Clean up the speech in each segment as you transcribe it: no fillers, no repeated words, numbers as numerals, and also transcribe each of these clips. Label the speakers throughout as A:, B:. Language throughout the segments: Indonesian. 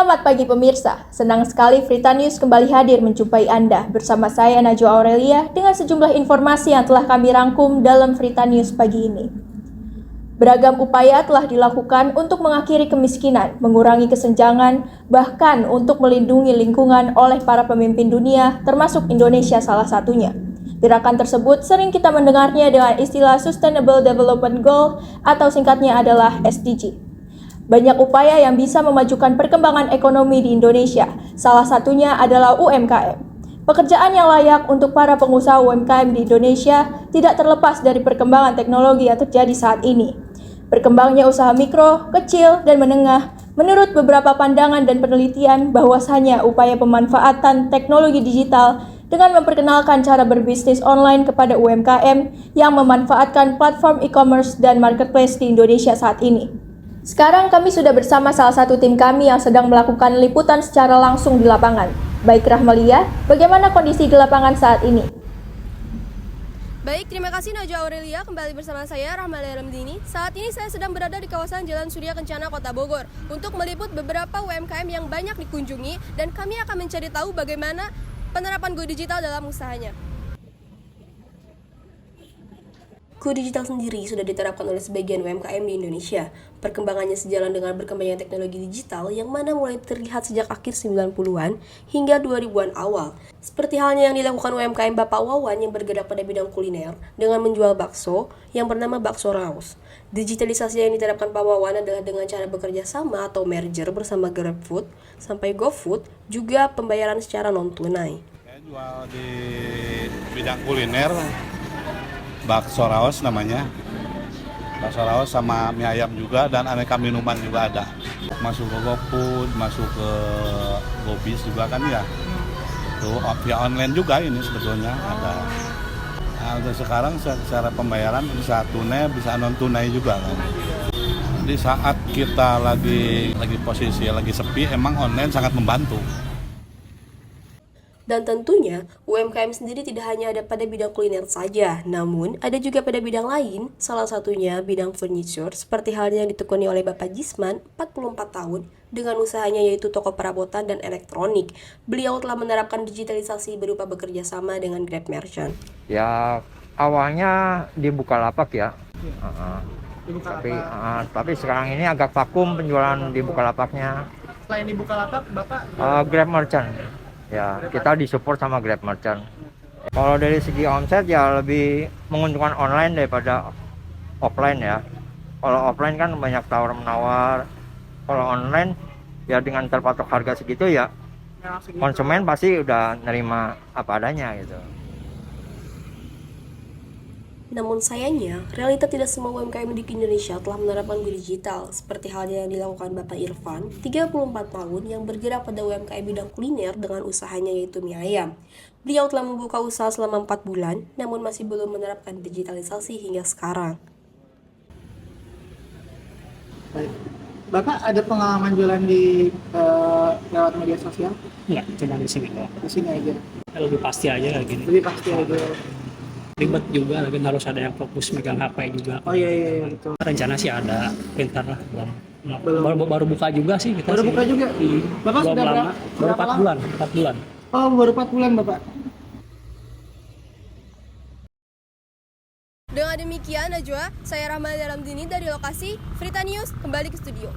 A: Selamat pagi pemirsa, senang sekali Frita News kembali hadir menjumpai Anda bersama saya Najwa Aurelia dengan sejumlah informasi yang telah kami rangkum dalam Frita News pagi ini. Beragam upaya telah dilakukan untuk mengakhiri kemiskinan, mengurangi kesenjangan, bahkan untuk melindungi lingkungan oleh para pemimpin dunia, termasuk Indonesia salah satunya. Gerakan tersebut sering kita mendengarnya dengan istilah Sustainable Development Goal atau singkatnya adalah SDG. Banyak upaya yang bisa memajukan perkembangan ekonomi di Indonesia, salah satunya adalah UMKM. Pekerjaan yang layak untuk para pengusaha UMKM di Indonesia tidak terlepas dari perkembangan teknologi yang terjadi saat ini. Berkembangnya usaha mikro, kecil, dan menengah, menurut beberapa pandangan dan penelitian bahwasanya upaya pemanfaatan teknologi digital dengan memperkenalkan cara berbisnis online kepada UMKM yang memanfaatkan platform e-commerce dan marketplace di Indonesia saat ini. Sekarang kami sudah bersama salah satu tim kami yang sedang melakukan liputan secara langsung di lapangan. Baik Rahmalia, bagaimana kondisi di lapangan saat ini?
B: Baik, terima kasih Najwa Aurelia. Kembali bersama saya Rahmalia Ramdini. Saat ini saya sedang berada di kawasan Jalan Surya Kencana, Kota Bogor untuk meliput beberapa UMKM yang banyak dikunjungi dan kami akan mencari tahu bagaimana penerapan Go Digital dalam usahanya. Go Digital sendiri sudah diterapkan oleh sebagian UMKM di Indonesia. Perkembangannya sejalan dengan berkembangnya teknologi digital yang mana mulai terlihat sejak akhir 90-an hingga 2000-an awal. Seperti halnya yang dilakukan UMKM Bapak Wawan yang bergerak pada bidang kuliner dengan menjual bakso yang bernama Bakso Raus. Digitalisasi yang diterapkan Pak Wawan adalah dengan cara bekerja sama atau merger bersama GrabFood sampai GoFood, juga pembayaran secara non-tunai.
C: Saya jual di bidang kuliner, Bakso Raos namanya, Bakso Raos sama mie ayam juga dan aneka minuman juga ada. Masuk ke GoFood, masuk ke GoBiz juga kan ya. Tuh via online juga ini sebetulnya ada. Nah, untuk sekarang secara pembayaran bisa tunai, bisa non tunai juga kan. Di saat kita lagi posisi lagi sepi, emang online sangat membantu.
B: Dan tentunya, UMKM sendiri tidak hanya ada pada bidang kuliner saja, namun ada juga pada bidang lain, salah satunya bidang furniture, seperti halnya yang ditekuni oleh Bapak Jisman, 44 tahun, dengan usahanya yaitu toko perabotan dan elektronik. Beliau telah menerapkan digitalisasi berupa bekerja sama dengan Grab Merchant.
D: Ya, awalnya di Bukalapak ya, tapi sekarang ini agak vakum penjualan di Bukalapaknya.
E: Selain di Bukalapak, Bapak?
D: Grab Merchant. Ya, kita disupport sama Grab Merchant. Kalau dari segi omset ya lebih menguntungkan online daripada offline ya. Kalau offline kan banyak tawar-menawar. Kalau online ya dengan terpatok harga segitu ya konsumen pasti udah nerima apa adanya gitu.
B: Namun sayangnya, realita tidak semua UMKM di Indonesia telah menerapkan Go Digital, seperti halnya yang dilakukan Bapak Irfan, 34 tahun, yang bergerak pada UMKM bidang kuliner dengan usahanya yaitu mie ayam. Beliau telah membuka usaha selama 4 bulan, namun masih belum menerapkan digitalisasi hingga sekarang.
E: Baik. Bapak ada pengalaman jualan di lewat media sosial?
F: Enggak, cuma di sini kok.
E: Di sini aja.
F: Lebih pasti aja kayak gini.
E: Lebih pasti aja.
F: Ribet juga, lagi harus ada yang fokus megang HP juga.
E: Oh iya itu.
F: Rencana sih ada, pintar lah.
E: Belum.
F: Baru buka juga sih kita.
E: Baru buka juga? Bapak sudah
F: lama. Baru 4 bulan.
E: Oh, baru 4 bulan Bapak.
B: Dengan demikian, Najwa, saya Rahmalia Ramdini dari lokasi Frita News kembali ke studio.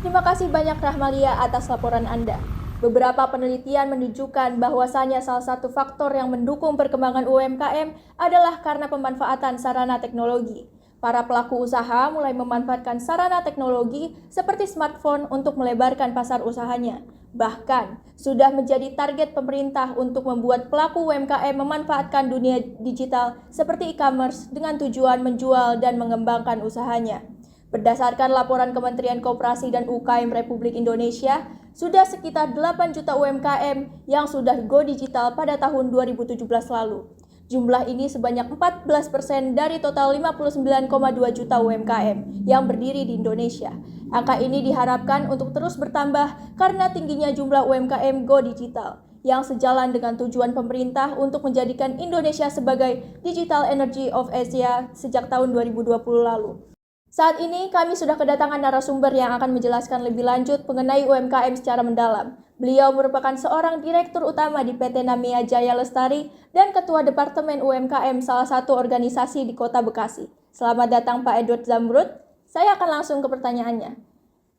A: Terima kasih banyak Rahmalia atas laporan Anda. Beberapa penelitian menunjukkan bahwasanya salah satu faktor yang mendukung perkembangan UMKM adalah karena pemanfaatan sarana teknologi. Para pelaku usaha mulai memanfaatkan sarana teknologi seperti smartphone untuk melebarkan pasar usahanya. Bahkan, sudah menjadi target pemerintah untuk membuat pelaku UMKM memanfaatkan dunia digital seperti e-commerce dengan tujuan menjual dan mengembangkan usahanya. Berdasarkan laporan Kementerian Koperasi dan UKM Republik Indonesia, sudah sekitar 8 juta UMKM yang sudah go digital pada tahun 2017 lalu. Jumlah ini sebanyak 14% dari total 59,2 juta UMKM yang berdiri di Indonesia. Angka ini diharapkan untuk terus bertambah karena tingginya jumlah UMKM go digital, yang sejalan dengan tujuan pemerintah untuk menjadikan Indonesia sebagai Digital Energy of Asia sejak tahun 2020 lalu. Saat ini kami sudah kedatangan narasumber yang akan menjelaskan lebih lanjut mengenai UMKM secara mendalam. Beliau merupakan seorang direktur utama di PT Namia Jaya Lestari dan ketua Departemen UMKM salah satu organisasi di Kota Bekasi. Selamat datang Pak Edward Zamrud. Saya akan langsung ke pertanyaannya.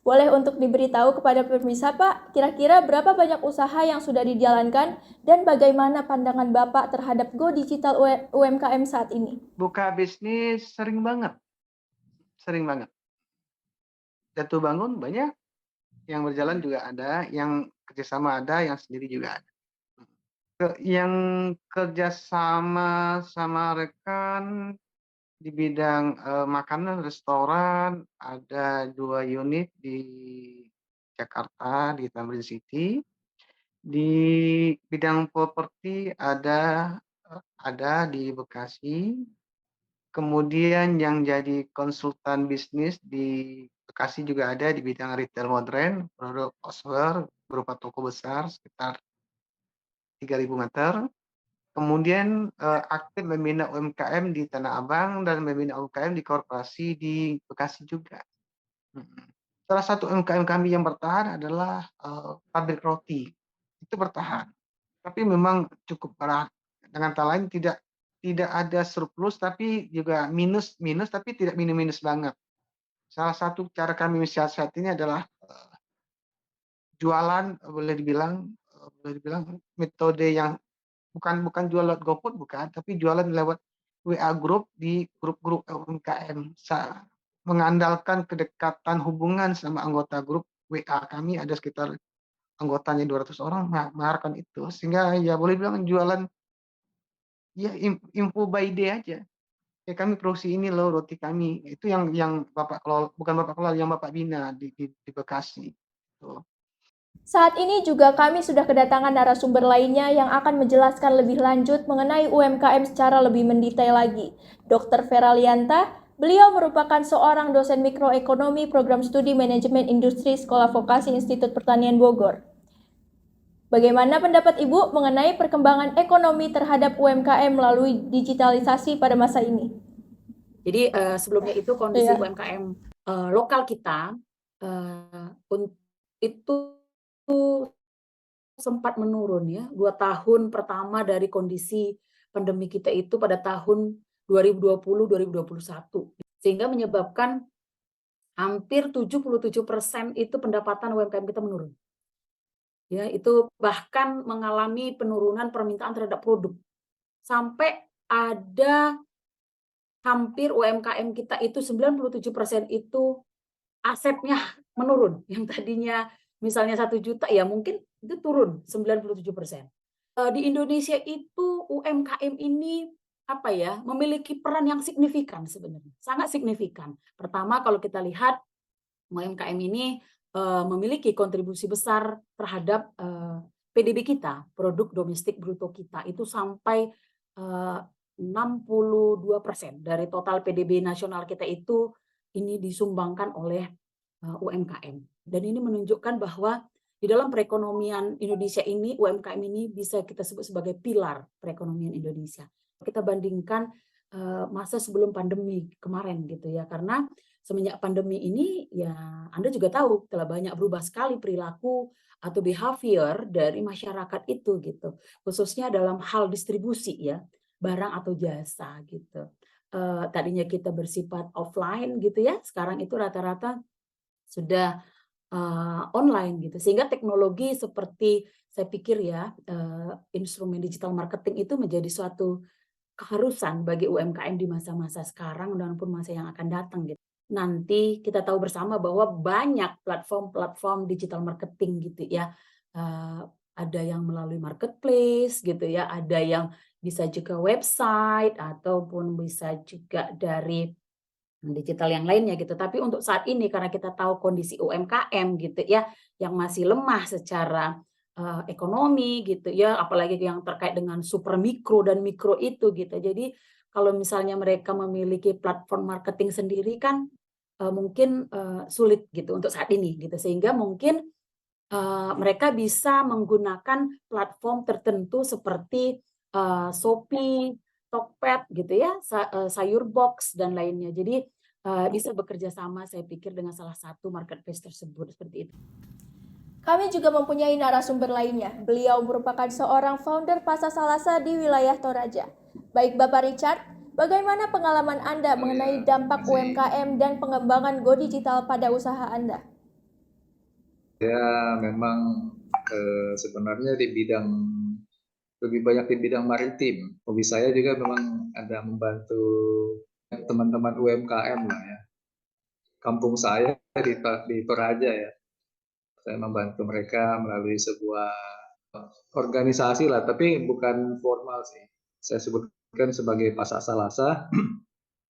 A: Boleh untuk diberitahu kepada pemirsa Pak, kira-kira berapa banyak usaha yang sudah dijalankan dan bagaimana pandangan Bapak terhadap Go Digital UMKM saat ini?
G: Buka bisnis sering banget. Jatuh bangun banyak, yang berjalan juga ada, yang kerjasama ada, yang sendiri juga ada. Yang kerjasama sama rekan di bidang makanan, restoran, ada 2 unit di Jakarta, di Tamrin City. Di bidang properti ada di Bekasi. Kemudian yang jadi konsultan bisnis di Bekasi juga ada di bidang retail modern, produk houseware berupa toko besar sekitar 3.000 meter. Kemudian aktif membina UMKM di Tanah Abang dan membina UMKM di korporasi di Bekasi juga. Salah satu UMKM kami yang bertahan adalah pabrik roti. Itu bertahan. Tapi memang cukup berat. Dengan kata lain tidak ada surplus tapi juga minus tapi tidak minus banget. Salah satu cara kami mensiasati ini adalah jualan boleh dibilang metode yang bukan jual lewat GoFood bukan, tapi jualan lewat WA group di grup-grup UMKM. Mengandalkan kedekatan hubungan sama anggota grup WA kami ada sekitar anggotanya 200 orang mengharapkan itu sehingga ya boleh bilang jualan ya info by day aja. Ya kami produksi ini loh roti kami. Itu yang Bapak kelola, bukan Bapak kelola, yang Bapak bina di Bekasi. Tuh.
A: Saat ini juga kami sudah kedatangan narasumber lainnya yang akan menjelaskan lebih lanjut mengenai UMKM secara lebih mendetail lagi. Dr. Vera Lianta, beliau merupakan seorang dosen mikroekonomi program studi manajemen industri Sekolah Vokasi Institut Pertanian Bogor. Bagaimana pendapat Ibu mengenai perkembangan ekonomi terhadap UMKM melalui digitalisasi pada masa ini?
H: Jadi sebelumnya itu kondisi UMKM lokal kita itu sempat menurun ya. 2 tahun pertama dari kondisi pandemi kita itu pada tahun 2020-2021. Sehingga menyebabkan hampir 77% itu pendapatan UMKM kita menurun. Ya, itu bahkan mengalami penurunan permintaan terhadap produk. Sampai ada hampir UMKM kita itu 97% itu asetnya menurun. Yang tadinya misalnya 1 juta ya mungkin itu turun 97%. Di Indonesia itu UMKM ini memiliki peran yang signifikan sebenarnya, sangat signifikan. Pertama kalau kita lihat UMKM ini memiliki kontribusi besar terhadap PDB kita, produk domestik bruto kita itu sampai 62% dari total PDB nasional kita itu ini disumbangkan oleh UMKM. Dan ini menunjukkan bahwa di dalam perekonomian Indonesia ini, UMKM ini bisa kita sebut sebagai pilar perekonomian Indonesia. Kita bandingkan masa sebelum pandemi kemarin gitu ya, karena semenjak pandemi ini ya Anda juga tahu telah banyak berubah sekali perilaku atau behavior dari masyarakat itu gitu, khususnya dalam hal distribusi ya, barang atau jasa gitu. Tadinya kita bersifat offline gitu ya, sekarang itu rata-rata sudah online gitu, sehingga teknologi seperti saya pikir ya instrumen digital marketing itu menjadi suatu keharusan bagi UMKM di masa-masa sekarang maupun masa yang akan datang gitu. Nanti kita tahu bersama bahwa banyak platform digital marketing gitu ya, ada yang melalui marketplace gitu ya, ada yang bisa juga website ataupun bisa juga dari digital yang lainnya gitu. Tapi untuk saat ini karena kita tahu kondisi UMKM gitu ya yang masih lemah secara ekonomi gitu ya, apalagi yang terkait dengan super mikro dan mikro itu gitu. Jadi kalau misalnya mereka memiliki platform marketing sendiri kan mungkin sulit gitu untuk saat ini gitu, sehingga mungkin mereka bisa menggunakan platform tertentu seperti Shopee, Tokped gitu ya, Sayur Box dan lainnya. Jadi bisa bekerja sama, saya pikir, dengan salah satu marketplace tersebut, seperti itu.
A: Kami juga mempunyai narasumber lainnya. Beliau merupakan seorang founder Pasar Salasa di wilayah Toraja. Baik Bapak Richard, bagaimana pengalaman Anda mengenai dampak UMKM dan pengembangan Go Digital pada usaha Anda?
I: Ya, memang sebenarnya lebih banyak di bidang maritim. Hobi saya juga memang ada membantu teman-teman UMKM lah ya. Kampung saya di Toraja ya. Saya membantu mereka melalui sebuah organisasi lah, tapi bukan formal sih. Saya sebutkan sebagai Pasar Salasa.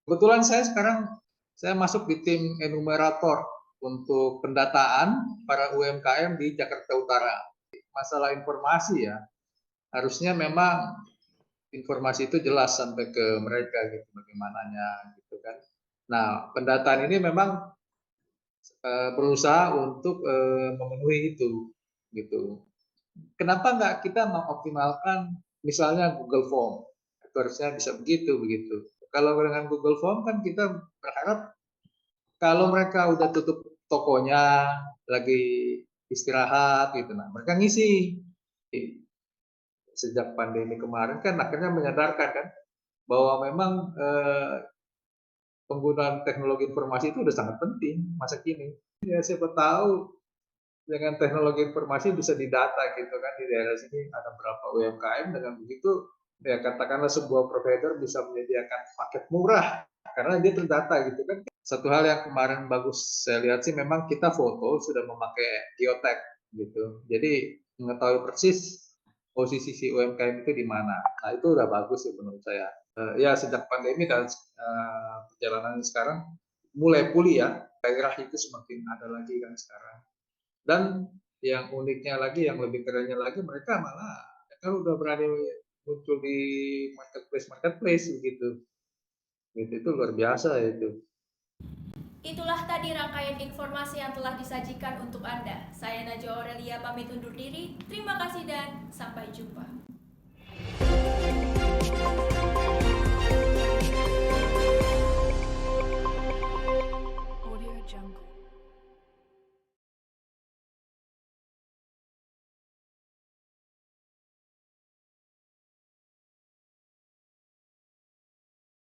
I: Kebetulan saya masuk di tim enumerator untuk pendataan para UMKM di Jakarta Utara. Masalah informasi ya, harusnya memang informasi itu jelas sampai ke mereka gitu, bagaimananya gitu kan. Nah, pendataan ini memang berusaha untuk memenuhi itu gitu. Kenapa nggak kita mengoptimalkan misalnya Google Form? Itu harusnya bisa begitu. Kalau dengan Google Form kan kita berharap kalau mereka udah tutup tokonya, lagi istirahat gitu, nah mereka ngisi. Sejak pandemi kemarin kan akhirnya menyadarkan kan bahwa memang penggunaan teknologi informasi itu udah sangat penting masa kini. Ya siapa tahu dengan teknologi informasi bisa didata gitu kan, di daerah sini ada berapa UMKM, dengan begitu ya katakanlah sebuah provider bisa menyediakan paket murah karena dia terdata gitu kan. Satu hal yang kemarin bagus saya lihat sih, memang kita foto sudah memakai geotag gitu, jadi mengetahui persis posisi si UMKM itu di mana. Nah itu udah bagus sih menurut saya. Ya sejak pandemi dan perjalanan sekarang mulai pulih ya, daerah itu semakin ada lagi kan sekarang. Dan yang uniknya lagi, yang lebih kerennya lagi, mereka malah kalau udah berani muncul di marketplace begitu. Itu luar biasa itu.
A: Itulah tadi rangkaian informasi yang telah disajikan untuk Anda. Saya Najwa Aurelia pamit undur diri. Terima kasih dan sampai jumpa.